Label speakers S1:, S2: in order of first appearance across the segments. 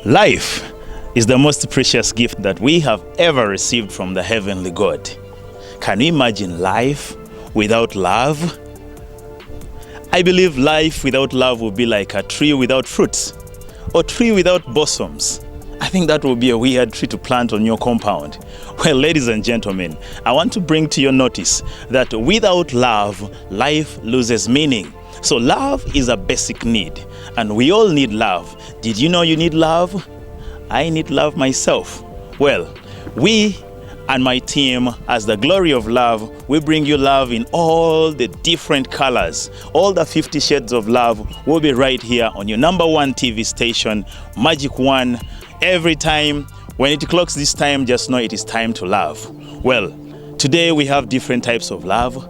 S1: Life is the most precious gift that we have ever received from the heavenly God. Can you imagine life without love? I believe life without love would be like a tree without fruits or tree without blossoms. I think that would be a weird tree to plant on your compound. Well, ladies and gentlemen, I want to bring to your notice that without love, life loses meaning. So love is a basic need, and we all need love. Did you know you need love? I need love myself. Well, we and my team, as the Glory of Love, we bring you love in all the different colors. All the 50 shades of love will be right here on your number one TV station, Magic One. Every time, when it clocks this time, just know it is time to love. Well, today we have different types of love.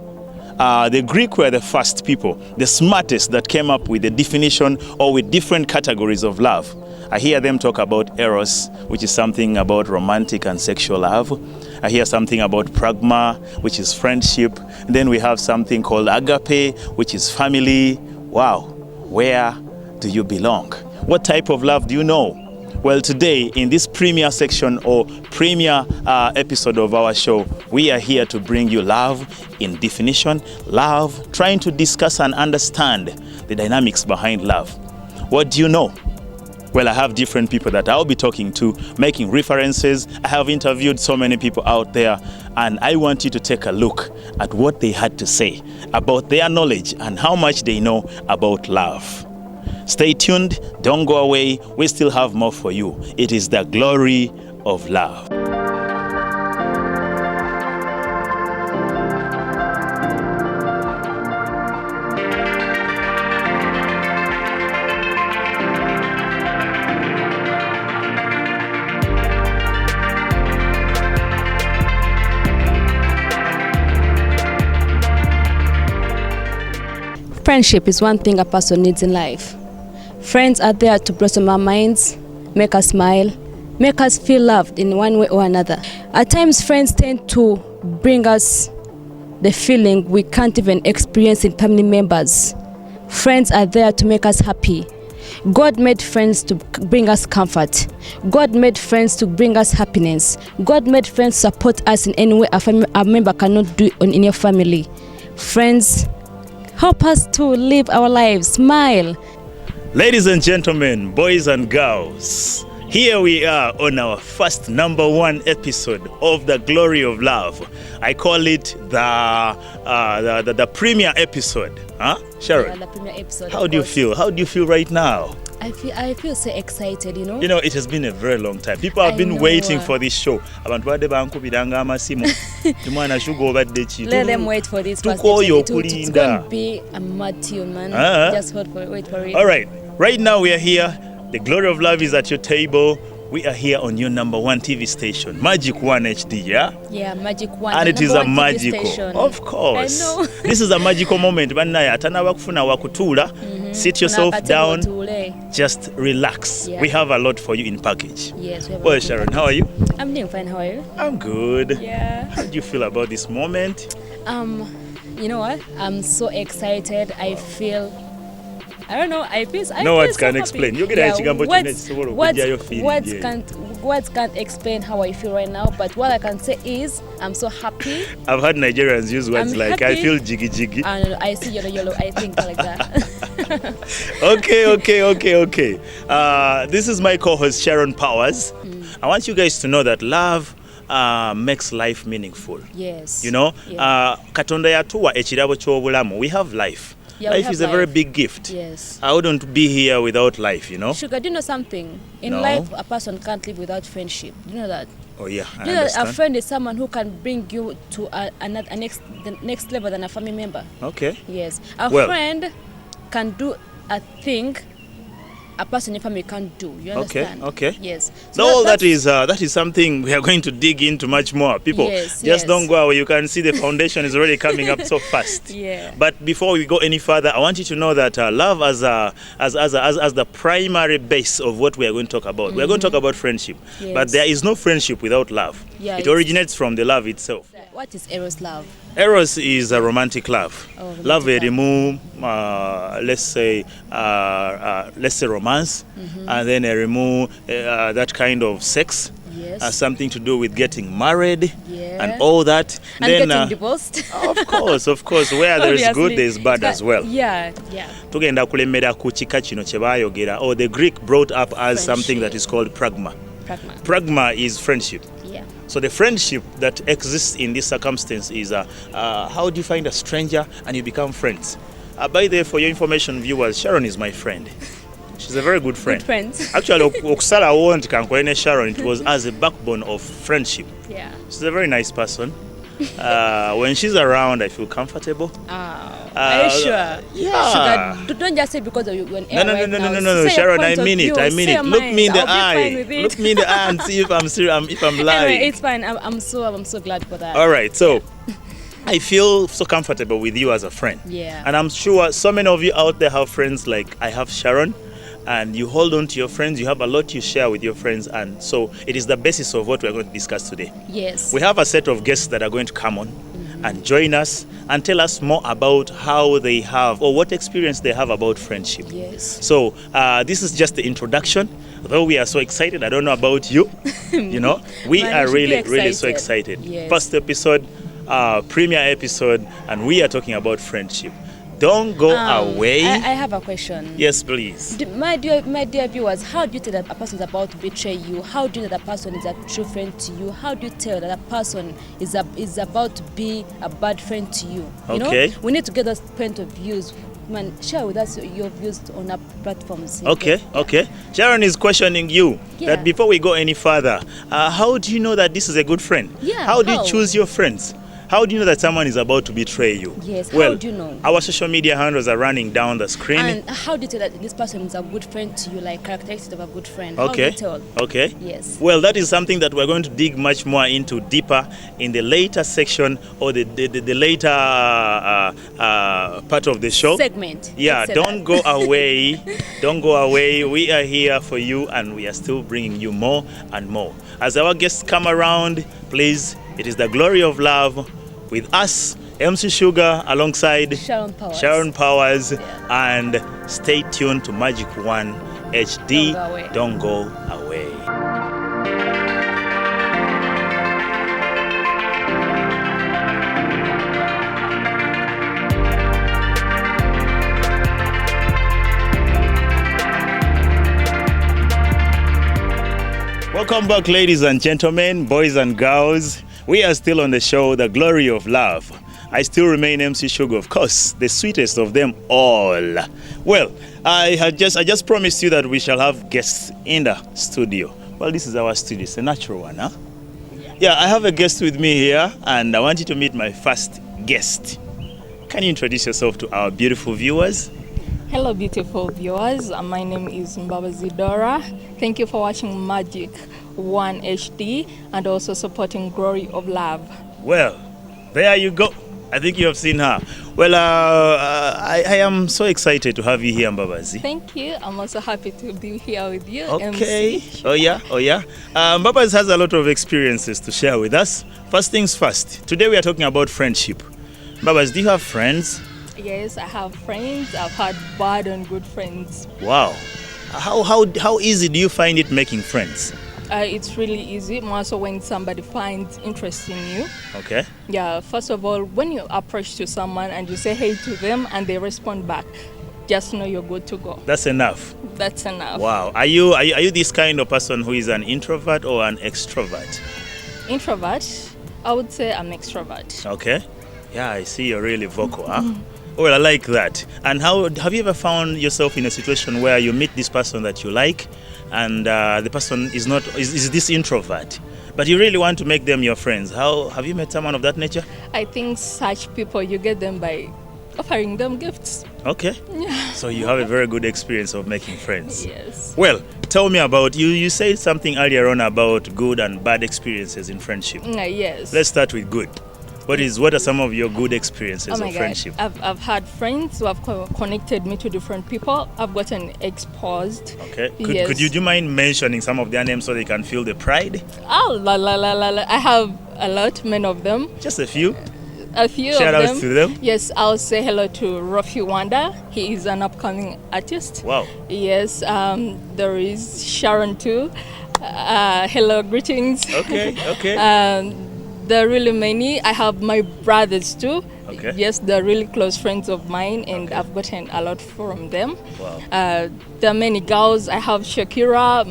S1: The Greek were the first people, the smartest, that came up with the definition or with different categories of love. I hear them talk about eros, which is something about romantic and sexual love. I hear something about pragma, which is friendship. And then we have something called agape, which is family. Wow, where do you belong? What type of love do you know? Well, today in this premiere section or premiere episode of our show, we are here to bring you love in definition, love, trying to discuss and understand the dynamics behind love. What do you know? Well, I have different people that I'll be talking to, making references. I have interviewed so many people out there, and I want you to take a look at what they had to say about their knowledge and how much they know about love. Stay tuned, don't go away, we still have more for you. It is the Glory of Love.
S2: Friendship is one thing a person needs in life. Friends are there to blossom our minds, make us smile, make us feel loved in one way or another. At times, friends tend to bring us the feeling we can't even experience in family members. Friends are there to make us happy. God made friends to bring us comfort. God made friends to bring us happiness. God made friends to support us in any way a member cannot do in your family. Friends help us to live our lives, smile.
S1: Ladies and gentlemen, boys and girls, here we are on our first number one episode of the Glory of Love. I call it the premiere episode. Huh, Sharon?
S2: Yeah, the premiere episode.
S1: How do you feel? How do you feel right now?
S2: I feel so excited, you know.
S1: You know, it has been a very long time. People have been waiting for this show. Let them
S2: wait for this. It's going to be a mad tune, man. Just wait for it.
S1: All right. Right now we are here. The Glory of Love is at your table. We are here on your number one TV station, Magic One HD, yeah?
S2: Yeah, Magic One.
S1: And it is a magical, of course.
S2: I know.
S1: This is a magical moment. Sit yourself down, just relax.
S2: Yeah.
S1: We have a lot for you in package.
S2: Yes, we have
S1: Well, Sharon, how are you?
S2: I'm doing fine. How are you?
S1: I'm good.
S2: Yeah.
S1: How do you feel about this moment?
S2: You know what? I'm so excited. I feel. I don't know. I feel.
S1: No words
S2: so
S1: can
S2: happy.
S1: explain.
S2: Words can't explain how I feel right now. But what I can say is, I'm so happy.
S1: I've heard Nigerians use words
S2: I'm
S1: like
S2: happy.
S1: I feel jiggy jiggy.
S2: And I see yellow. I think like that.
S1: Okay. This is my co-host Sharon Powers. I want you guys to know that love makes life meaningful.
S2: Yes.
S1: You know,
S2: Yeah.
S1: Katonda yatuwa ekirabo ky'obulamu. We have life.
S2: Yeah,
S1: life is a very big gift.
S2: Yes.
S1: I wouldn't be here without life, you know.
S2: Sugar, do you know something? In
S1: No.
S2: life, a person can't live without friendship. Do you know that?
S1: Oh yeah, I
S2: Do you know that
S1: understand.
S2: a friend is someone who can bring you to the next level than a family member?
S1: Okay.
S2: Yes.
S1: Well-
S2: Friend can do a thing a person in your family can't do. You understand?
S1: Okay.
S2: Yes.
S1: So that is something we are going to dig into much more. People,
S2: Yes.
S1: don't go away. You can see the foundation is already coming up so fast.
S2: Yeah.
S1: But before we go any further, I want you to know that love as the primary base of what we are going to talk about. We are going to talk about friendship,
S2: Yes.
S1: but there is no friendship without love.
S2: Yeah,
S1: it originates from the love itself.
S2: What is Eros love?
S1: Eros is a romantic love.
S2: Oh, romantic
S1: love
S2: love.
S1: remove, let's say romance, and then remove that kind of sex.
S2: Yes.
S1: Something to do with getting married
S2: Yeah.
S1: and all that.
S2: And
S1: then,
S2: getting divorced.
S1: of course, where there is good,
S2: Obviously.
S1: there is bad as well.
S2: Yeah.
S1: Tugenda kulembera ku kika kino kye baayogera, or the Greek brought up as something that is called pragma.
S2: Pragma.
S1: Pragma is friendship.
S2: Yeah.
S1: So the friendship that exists in this circumstance is how do you find a stranger and you become friends? By the way, for your information, viewers, Sharon is my friend. She's a very good friend.
S2: Good friends.
S1: Actually, okusalawo nti kankole ne Sharon, it was as a backbone of friendship.
S2: Yeah.
S1: She's a very nice person. When she's around, I feel comfortable.
S2: Are you sure?
S1: Yeah.
S2: Sugar, don't just say because of you when
S1: No, Sharon, I mean it. Look me in the eye. Look me in the eye and see if I'm serious, if I'm lying.
S2: Anyway, it's fine. I'm so glad for that.
S1: All right, so I feel so comfortable with you as a friend.
S2: Yeah.
S1: And I'm sure so many of you out there have friends like I have Sharon, and you hold on to your friends. You have a lot you share with your friends, and so it is the basis of what we're going to discuss today.
S2: Yes.
S1: We have a set of guests that are going to come on and join us and tell us more about how they have or what experience they have about friendship.
S2: Yes.
S1: So this is just the introduction. Though we are so excited, I don't know about you. You know, we
S2: Man,
S1: are
S2: you should be
S1: really so
S2: excited.
S1: excited.
S2: Yes.
S1: First episode, premiere episode, and we are talking about friendship. Don't go away.
S2: I have a question.
S1: Yes, please.
S2: My dear viewers, how do you tell that a person is about to betray you? How do you know that a person is a true friend to you? How do you tell that a person is about to be a bad friend to you? You
S1: Okay.
S2: know, we need to get those point of views. Man, share with us your views on our platforms.
S1: Okay. Sharon is questioning you
S2: Yeah.
S1: that before we go any further, how do you know that this is a good friend?
S2: Yeah,
S1: How do you
S2: how?
S1: choose your friends? How do you know that someone is about to betray you?
S2: Yes, how
S1: Well,
S2: do you know?
S1: our social media handles are running down the screen.
S2: And how do you tell that this person is a good friend to you, like characteristics of a good friend? How do
S1: Okay.
S2: you tell?
S1: Okay.
S2: Yes.
S1: Well, that is something that we're going to dig much more into deeper in the later section or the later part of the show.
S2: Segment.
S1: Yeah,
S2: Let's say
S1: don't
S2: that.
S1: go away. Don't go away. We are here for you and we are still bringing you more and more. As our guests come around, please, it is the glory of love with us, MC Sugar, alongside
S2: Sharon Powers. Yeah.
S1: and stay tuned to Magic One HD.
S2: Don't go away.
S1: Don't go away. Welcome back, ladies and gentlemen, boys and girls. We are still on the show, The Glory of Love. I still remain MC Sugar, of course, the sweetest of them all. Well, I just promised you that we shall have guests in the studio. Well, this is our studio. It's a natural one, huh? Yeah, I have a guest with me here, and I want you to meet my first guest. Can you introduce yourself to our beautiful viewers?
S3: Hello, beautiful viewers. My name is Mbabazi Dora. Thank you for watching Magic One HD and also supporting Glory of Love.
S1: Well, there you go. I think you have seen her. Well, I am so excited to have you here, Mbabazi.
S3: Thank you. I'm also happy to be here with you.
S1: Okay.
S3: MC.
S1: Oh yeah. Mbabazi has a lot of experiences to share with us. First things first. Today we are talking about friendship. Mbabazi, do you have friends?
S3: Yes, I have friends. I've had bad and good friends.
S1: Wow. How easy do you find it making friends?
S3: It's really easy, more so when somebody finds interest in you.
S1: Okay.
S3: Yeah, first of all, when you approach to someone and you say hey to them and they respond back, just know you're good to go.
S1: That's enough.
S3: That's enough.
S1: Wow. Are you this kind of person who is an introvert or an extrovert?
S3: Introvert, I would say I'm extrovert.
S1: Okay. Yeah, I see you're really vocal, huh? Well, I like that. And how have you ever found yourself in a situation where you meet this person that you like, and the person is this introvert, but you really want to make them your friends? How have you met someone of that nature?
S3: I think such people, you get them by offering them gifts.
S1: Okay. Yeah. So you have a very good experience of making friends.
S3: Yes.
S1: Well, tell me about you. You said something earlier on about good and bad experiences in friendship.
S3: Yes.
S1: Let's start with good. What are some of your good experiences
S3: Oh my
S1: of
S3: God.
S1: friendship?
S3: I've had friends who have connected me to different people. I've gotten exposed.
S1: Okay.
S3: Yes.
S1: Could you do you mind mentioning some of their names so they can feel the pride?
S3: Oh, la la la la la. I have a lot, many of them.
S1: Just a few.
S3: A few
S1: Shout
S3: of
S1: outs
S3: them.
S1: to them.
S3: Yes, I'll say hello to Rafi Wanda. He is an upcoming artist.
S1: Wow.
S3: Yes, there is Sharon too. Hello, greetings.
S1: Okay. Okay.
S3: There are really many. I have my brothers too.
S1: Okay.
S3: Yes, they're really close friends of mine, and
S1: Okay.
S3: I've gotten a lot from them.
S1: Wow.
S3: There are many girls. I have Shakira.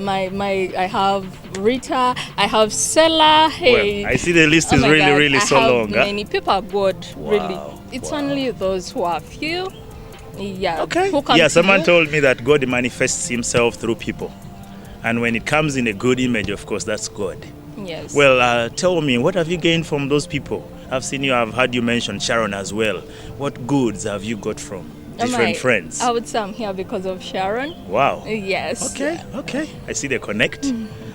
S3: I have Rita. I have Sela. Hey.
S1: Well, I see the list
S3: Oh
S1: is
S3: my
S1: really,
S3: God,
S1: really
S3: I
S1: so
S3: have
S1: long. Huh?
S3: Many people are good. Really,
S1: Wow,
S3: it's
S1: wow.
S3: only those who are few. Yeah.
S1: Okay.
S3: Who come
S1: Yeah,
S3: to
S1: someone
S3: you.
S1: told me that God manifests himself through people. And when it comes in a good image, of course, that's God.
S3: Yes.
S1: Well, tell me, what have you gained from those people? I've heard you mention Sharon as well. What goods have you got from different friends?
S3: I would say I'm here because of Sharon.
S1: Wow.
S3: Yes.
S1: Okay. I see the connect.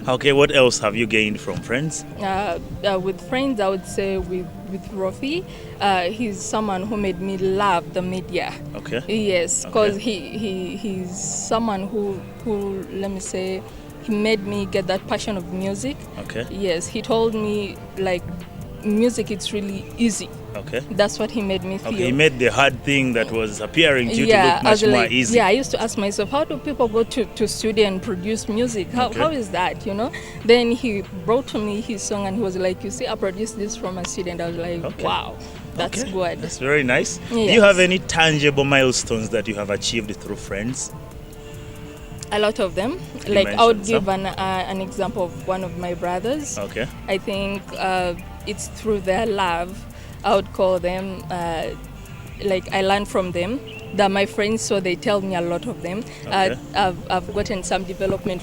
S1: Okay, what else have you gained from friends?
S3: With friends, I would say with Rafi, he's someone who made me love the media.
S1: Okay.
S3: Yes, because
S1: Okay.
S3: he's someone who let me say, he made me get that passion of music.
S1: Okay.
S3: Yes, he told me like music, it's really easy.
S1: Okay.
S3: That's what he made me feel.
S1: Okay, he made the hard thing that was appearing to you to
S3: Yeah,
S1: look
S3: I was
S1: much more
S3: like,
S1: easy.
S3: yeah, I used to ask myself, how do people go to studio and produce music?
S1: Okay.
S3: How is that, you know? Then he brought to me his song and he was like, you see, I produced this from a studio. And I was like,
S1: Okay.
S3: wow, that's
S1: Okay,
S3: good.
S1: That's very nice. Do you
S3: Yes.
S1: have any tangible milestones that you have achieved through friends?
S3: A lot of them.
S1: you
S3: Like I would
S1: mention
S3: give an example of one of my brothers.
S1: Okay.
S3: I think it's through their love. I would call them, like I learned from them. They're my friends, so they tell me a lot of them.
S1: Okay.
S3: I've gotten some development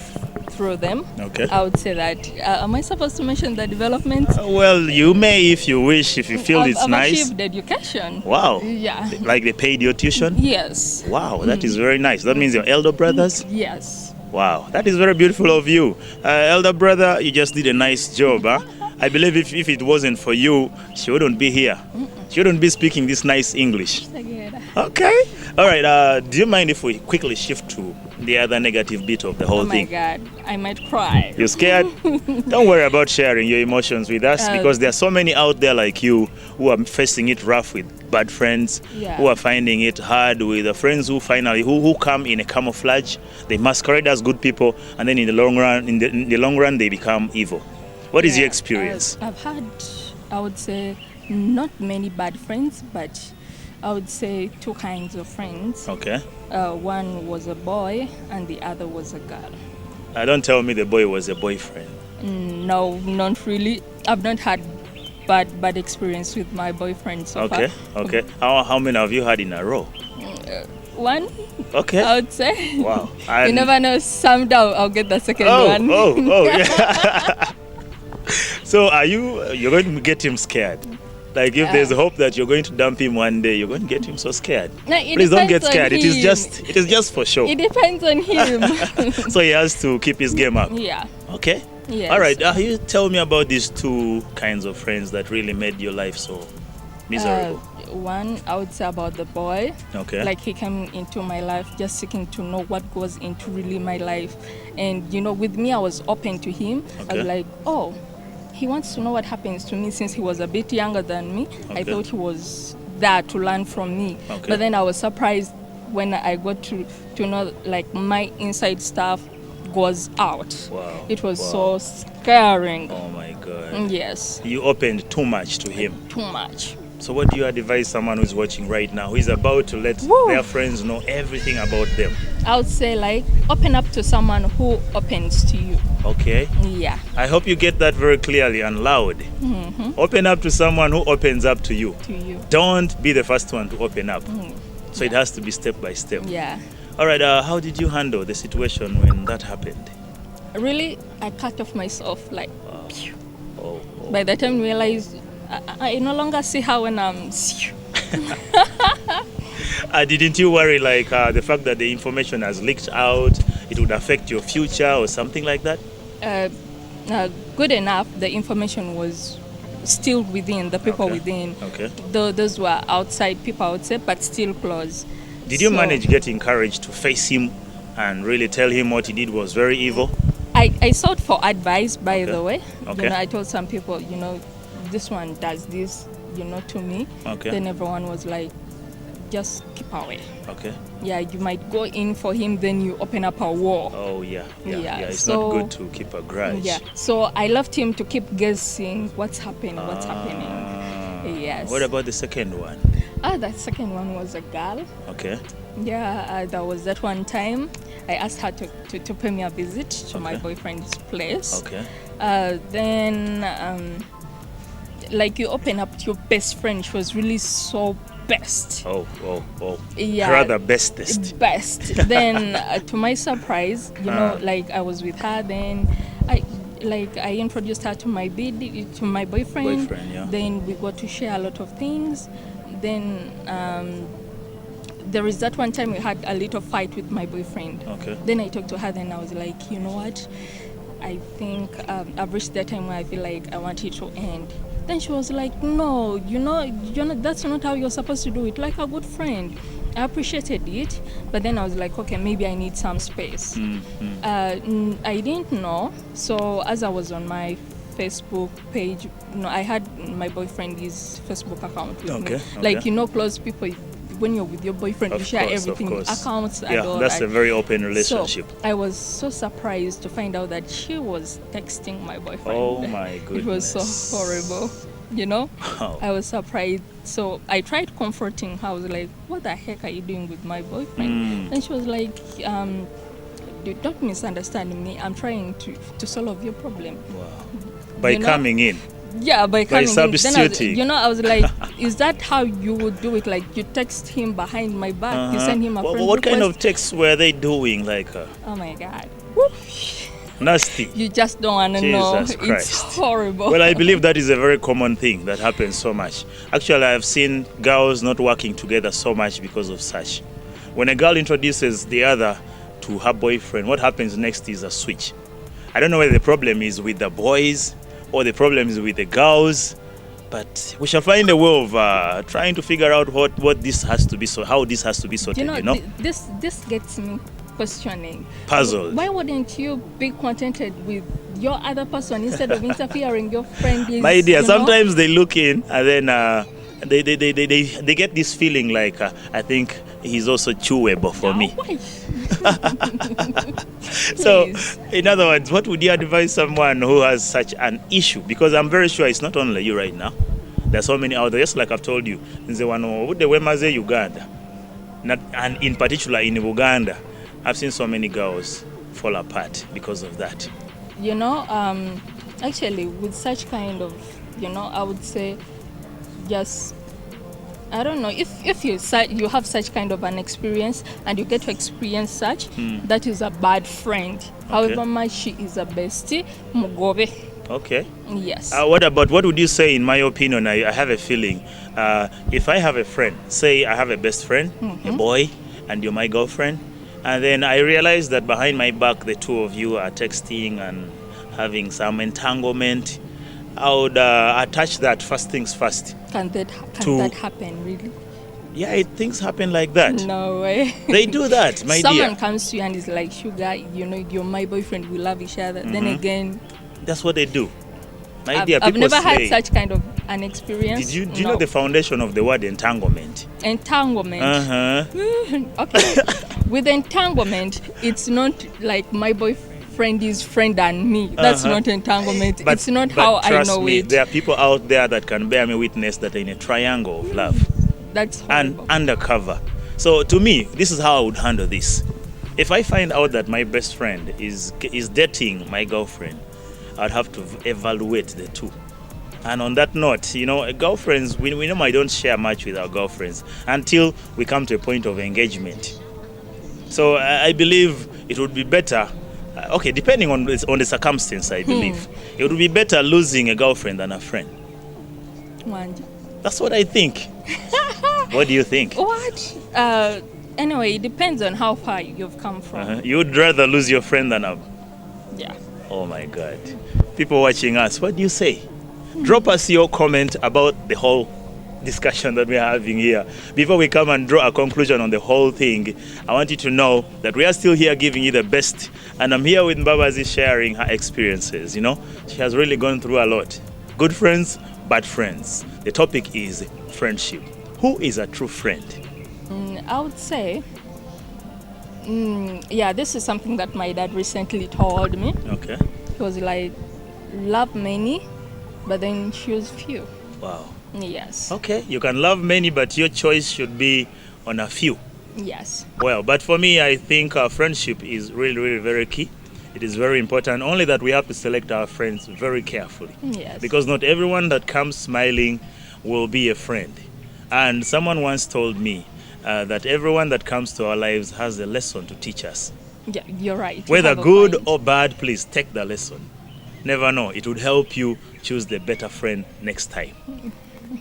S3: through them.
S1: Okay.
S3: I would say that. Am I supposed to mention the development?
S1: Well, you may if you wish, if you feel it's
S3: I've
S1: nice.
S3: achieved education.
S1: Wow.
S3: Yeah.
S1: Like they paid your tuition?
S3: Yes.
S1: Wow, that is very nice. That means your elder brothers?
S3: Yes.
S1: Wow, that is very beautiful of you. Elder brother, you just did a nice job. Huh? I believe if it wasn't for you, she wouldn't be here. She wouldn't be speaking this nice English. Okay. All right. Do you mind if we quickly shift to the other negative bit of the whole
S3: Oh my
S1: thing?
S3: God, I might cry.
S1: You're scared? Don't worry about sharing your emotions with us because there are so many out there like you who are facing it rough with bad friends,
S3: Yeah.
S1: who are finding it hard with the friends who finally who come in a camouflage. They masquerade as good people, and then in the long run, they become evil. What is your experience?
S3: I've had, I would say, not many bad friends, but I would say two kinds of friends.
S1: Okay.
S3: One was a boy and the other was a girl.
S1: Don't tell me the boy was a boyfriend.
S3: No, not really. I've not had bad experience with my boyfriend so
S1: Okay.
S3: far.
S1: Okay. How many have you had in a row?
S3: One,
S1: Okay.
S3: I would say.
S1: Wow.
S3: You
S1: And-
S3: never know. Someday I'll get the second
S1: Oh,
S3: one.
S1: yeah. So you're going to get him scared? Like if there's hope that you're going to dump him one day, you're going to get him so scared.
S3: No, it
S1: Please don't get
S3: depends on
S1: scared. It
S3: him.
S1: is just for show.
S3: It depends on him.
S1: So he has to keep his game up.
S3: Yeah.
S1: Okay.
S3: Yes.
S1: All right. You tell me about these two kinds of friends that really made your life so miserable.
S3: One, I would say about the boy.
S1: Okay.
S3: Like he came into my life just seeking to know what goes into really my life. And, you know, with me, I was open to him. I
S1: Okay.
S3: was like, oh, he wants to know what happens to me since he was a bit younger than me.
S1: Okay.
S3: I thought he was there to learn from me.
S1: Okay.
S3: But then I was surprised when I got to know, like, my inside stuff goes out.
S1: Wow.
S3: It was
S1: Wow.
S3: so scaring.
S1: Oh my God.
S3: Yes,
S1: You opened too much to him.
S3: too much.
S1: So what do you advise someone who's watching right now, who is about to let
S3: Woo.
S1: their friends know everything about them?
S3: I would say, like, open up to someone who opens to you.
S1: Okay.
S3: Yeah.
S1: I hope you get that very clearly and loud. Open up to someone who opens up to you.
S3: To you.
S1: Don't be the first one to open up. So it has to be step by step.
S3: Yeah.
S1: All right. How did you handle the situation when that happened?
S3: Really, I cut off myself. Like, pew.
S1: Oh,
S3: By the time I realized, I no longer see her when I'm.
S1: didn't you worry like the fact that the information has leaked out, it would affect your future or something like that?
S3: Good enough. The information was still within, the people
S1: Okay.
S3: within.
S1: Okay.
S3: Though those were outside people, I would say, but still close.
S1: Did you
S3: So,
S1: manage getting courage to face him and really tell him what he did was very evil?
S3: I sought for advice, by
S1: Okay.
S3: the way.
S1: Okay.
S3: I told some people, this one does this, to me.
S1: Okay.
S3: Then everyone was like, just keep away.
S1: Okay.
S3: Yeah, you might go in for him, then you open up a war.
S1: Oh, yeah.
S3: Yeah,
S1: It's
S3: so-
S1: not good to keep a grudge.
S3: Yeah. So I left him to keep guessing what's happening.
S1: Ah.
S3: Yes.
S1: What about the second one?
S3: That second one was a girl.
S1: Okay.
S3: Yeah, that was that one time. I asked her to pay me a visit to my
S1: Okay.
S3: boyfriend's place.
S1: Okay.
S3: Then, like, you open up to your best friend. She was really so best.
S1: Oh.
S3: Yeah.
S1: Rather bestest.
S3: Best. Then, to my surprise, like, I was with her. Then, I introduced her to my boyfriend.
S1: Yeah.
S3: Then we got to share a lot of things. Then, there is that one time we had a little fight with my boyfriend.
S1: Okay.
S3: Then I talked to her. Then I was like, you know what? I think I've reached that time where I feel like I want it to end. Then she was like, no, that's not how you're supposed to do it. Like a good friend. I appreciated it, but then I was like, okay, maybe I need some space. I didn't know. So as I was on my Facebook page, I had my boyfriend his Facebook account with me.
S1: Okay.
S3: Like, close people. When you're with your boyfriend, you share everything, accounts and all
S1: that's
S3: that.
S1: a very open relationship.
S3: So I was so surprised to find out that she was texting my boyfriend.
S1: Oh my goodness.
S3: It was so horrible,
S1: Wow.
S3: I was surprised. So I tried comforting her. I was like, what the heck are you doing with my boyfriend? And she was like, don't misunderstand me. I'm trying to solve your problem.
S1: Wow. By coming in.
S3: Yeah, by coming in. Then
S1: substituting.
S3: I was like, is that how you would do it? Like, you text him behind my back, you send him a friend
S1: What kind
S3: request?
S1: of texts were they doing? Like,
S3: Oh my God.
S1: nasty.
S3: You just don't want to know.
S1: Jesus Christ.
S3: It's horrible.
S1: Well, I believe that is a very common thing that happens so much. Actually, I've seen girls not working together so much because of such. When a girl introduces the other to her boyfriend, what happens next is a switch. I don't know whether the problem is with the boys or the problem is with the girls, but we shall find a way of trying to figure out what this has to be, so how this has to be sorted.
S3: This gets me questioning.
S1: Puzzled.
S3: Why wouldn't you be contented with your other person instead of interfering? Your friend is.
S1: My dear, sometimes they look in and then they get this feeling like I think he's also chewable for me. So, in other words, what would you advise someone who has such an issue? Because I'm very sure it's not only you right now. There's so many out there. Just like I've told you, Uganda, and in particular in Uganda, I've seen so many girls fall apart because of that.
S3: Actually, with such kind of, I would say, just, I don't know, if you have such kind of an experience and you get to experience such, that is a bad friend. However much she is a bestie, mugobe.
S1: Okay.
S3: Yes.
S1: What would you say? In my opinion, I have a feeling, if I have a friend, say I have a best friend, a boy, and you're my girlfriend, and then I realize that behind my back the two of you are texting and having some entanglement, I would attach that first things first.
S3: Can that happen, really?
S1: Yeah, things happen like that.
S3: No way.
S1: They do that, my dear.
S3: Someone comes to you and is like, sugar, you're my boyfriend, we love each other. Then again,
S1: that's what they do. My dear,
S3: I've
S1: people
S3: never had
S1: say,
S3: such kind of an experience.
S1: do you know the foundation of the word entanglement?
S3: Entanglement.
S1: Uh-huh.
S3: Okay. With entanglement, it's not like my boyfriend is friend and me. That's not entanglement. It's not how I
S1: trust
S3: know
S1: me,
S3: it.
S1: There are people out there that can bear me witness that are in a triangle of love.
S3: That's
S1: And
S3: horrible.
S1: undercover. So to me, this is how I would handle this. If I find out that my best friend is dating my girlfriend, I'd have to evaluate the two. And on that note, girlfriends, we normally don't share much with our girlfriends until we come to a point of engagement. So I believe it would be better, depending on the circumstance, I believe, it would be better losing a girlfriend than a friend.
S3: Wanja.
S1: That's what I think. What do you think?
S3: What? Anyway, it depends on how far you've come from.
S1: You would rather lose your friend than a...
S3: Yeah.
S1: Oh my God. People watching us, what do you say? Drop us your comment about the whole discussion that we're having here. Before we come and draw a conclusion on the whole thing, I want you to know that we are still here giving you the best. And I'm here with Mbabazi sharing her experiences. You know, she has really gone through a lot. Good friends, bad friends. The topic is friendship. Who is a true friend?
S3: I would say, this is something that my dad recently told me.
S1: Okay.
S3: He was like, love many, but then choose few.
S1: Wow.
S3: Yes.
S1: Okay, you can love many, but your choice should be on a few.
S3: Yes.
S1: Well, but for me, I think friendship is really, really very key. It is very important, only that we have to select our friends very carefully.
S3: Yes.
S1: Because not everyone that comes smiling will be a friend. And someone once told me that everyone that comes to our lives has a lesson to teach us.
S3: Yeah, you're right. You
S1: Whether
S3: have a
S1: good
S3: point.
S1: or bad, please take the lesson. Never know. It would help you choose the better friend next time.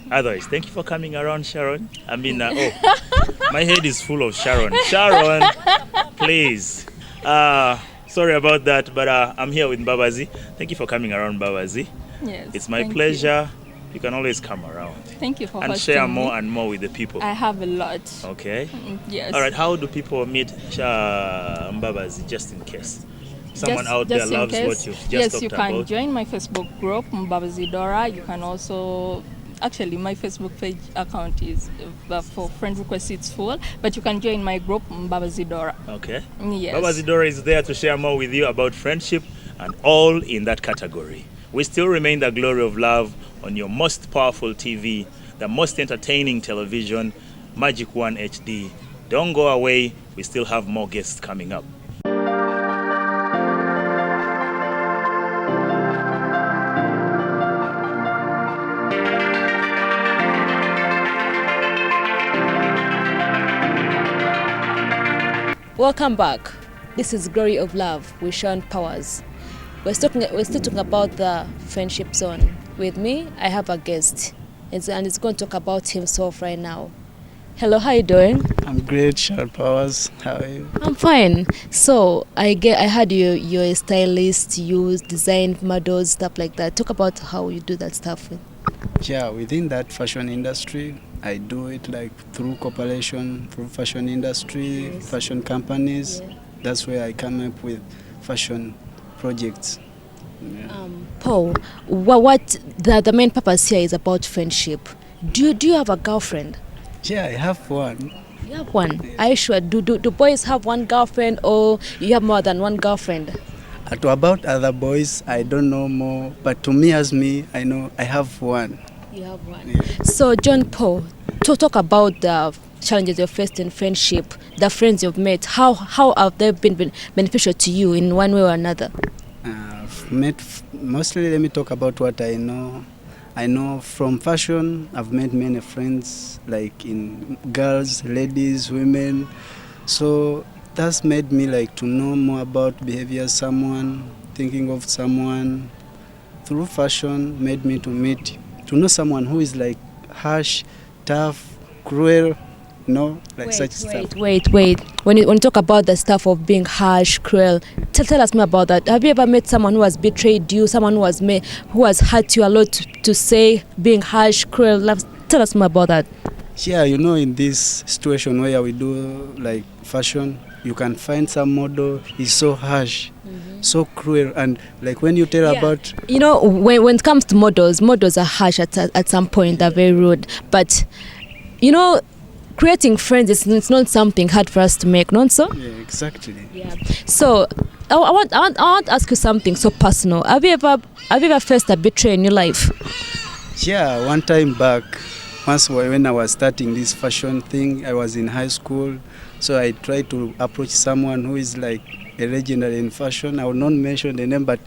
S1: Otherwise, thank you for coming around, Sharon. I mean, my head is full of Sharon. Sharon, please. Sorry about that, but I'm here with Mbabazi. Thank you for coming around, Mbabazi.
S3: Yes.
S1: It's my
S3: thank
S1: you can always come around
S3: You. Thank you for
S1: and
S3: hosting
S1: share
S3: me.
S1: more and more with the people.
S3: I have a lot.
S1: Okay.
S3: Yes.
S1: All right. How do people meet Mbabazi, just in case someone out there
S3: just in
S1: loves
S3: case,
S1: what you've just
S3: yes,
S1: talked
S3: you can
S1: about?
S3: join my Facebook group, Mbabazi Dora. You can also, actually, my Facebook page account is for friend requests, it's full, but you can join my group, Mbabazi Dora.
S1: Okay.
S3: Yes.
S1: Mbabazi Dora is there to share more with you about friendship and all in that category. We still remain the glory of love on your most powerful TV, the most entertaining television, Magic One HD. Don't go away. We still have more guests coming up.
S2: Welcome back. This is Glory of Love with Sean Powers. We're still talking about the friendship zone. With me, I have a guest, and he's going to talk about himself right now. Hello, how you doing?
S4: I'm great, Sean Powers. How are you?
S2: I'm fine. So I heard you're a stylist. You design models, stuff like that. Talk about how you do that stuff.
S4: Yeah, within that fashion industry, I do it like through cooperation, through fashion industry,
S2: Yes.
S4: fashion companies.
S2: Yeah.
S4: That's where I come up with fashion projects. Yeah.
S2: Paul, what the main purpose here is about friendship. Do you have a girlfriend?
S4: Yeah, I have one.
S2: You have one. Are you sure? Do boys have one girlfriend, or you have more than one girlfriend?
S4: To about other boys, I don't know more. But to me, as me, I know I have one.
S2: You have one.
S4: Yeah.
S2: So, John Paul, to talk about the challenges you've faced in friendship, the friends you've met, how have they been beneficial to you in one way or another?
S4: Mostly, let me talk about what I know. I know from fashion, I've made many friends, like in girls, ladies, women. So that's made me like to know more about behavior, someone, thinking of someone. Through fashion, made me to know someone who is like harsh, tough, cruel, such stuff.
S2: Wait. When you talk about the stuff of being harsh, cruel, tell us more about that. Have you ever met someone who has betrayed you, someone who has hurt you a lot to say being harsh, cruel? Tell us more about that.
S4: Yeah, in this situation where we do like fashion, you can find some model is so harsh, so cruel, and like when you tell about
S2: when it comes to models are harsh at some point. They're very rude, but creating friends it's not something hard for us to make, not so?
S4: Yeah, exactly.
S2: Yeah. So I want to ask you something so personal. Have you ever faced a betrayal in your life?
S4: Yeah, one time back, once when I was starting this fashion thing, I was in high school, so I tried to approach someone who is like a legendary in fashion. I will not mention the name, but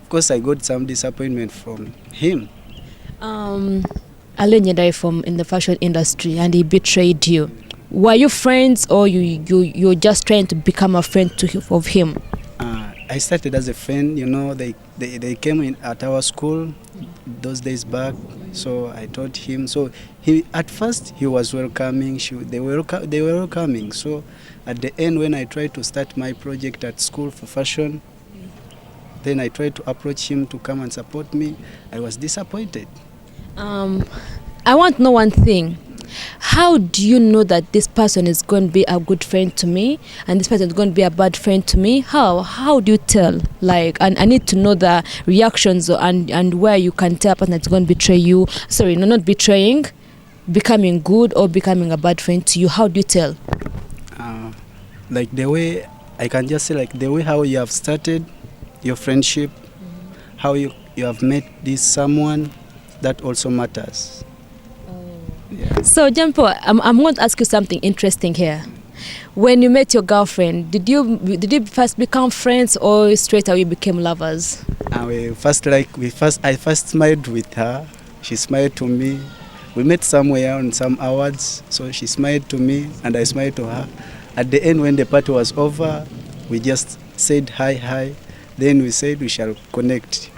S4: of course I got some disappointment from him.
S2: A legendary in the fashion industry, and he betrayed you. Were you friends, or you're just trying to become a friend of him?
S4: I started as a friend. They came in at our school those days back, so I taught him. So at first he was welcoming. They were welcoming. So at the end, when I tried to start my project at school for fashion, Then I tried to approach him to come and support me. I was disappointed.
S2: I want to know one thing. How do you know that this person is going to be a good friend to me and this person is going to be a bad friend to me? How do you tell? Like, and I need to know the reactions and where you can tell a person that's going to betray you. Sorry, no, not betraying, becoming good or becoming a bad friend to you. How do you tell?
S4: Like the way, I can just say like the way how you have started your friendship, how you have met this someone, that also matters. Yeah.
S2: So, Jampo, I'm going to ask you something interesting here. When you met your girlfriend, did you first become friends or straight away became lovers?
S4: I first smiled with her. She smiled to me. We met somewhere on some awards, so she smiled to me and I smiled to her. At the end, when the party was over, we just said hi. Then we said we shall connect.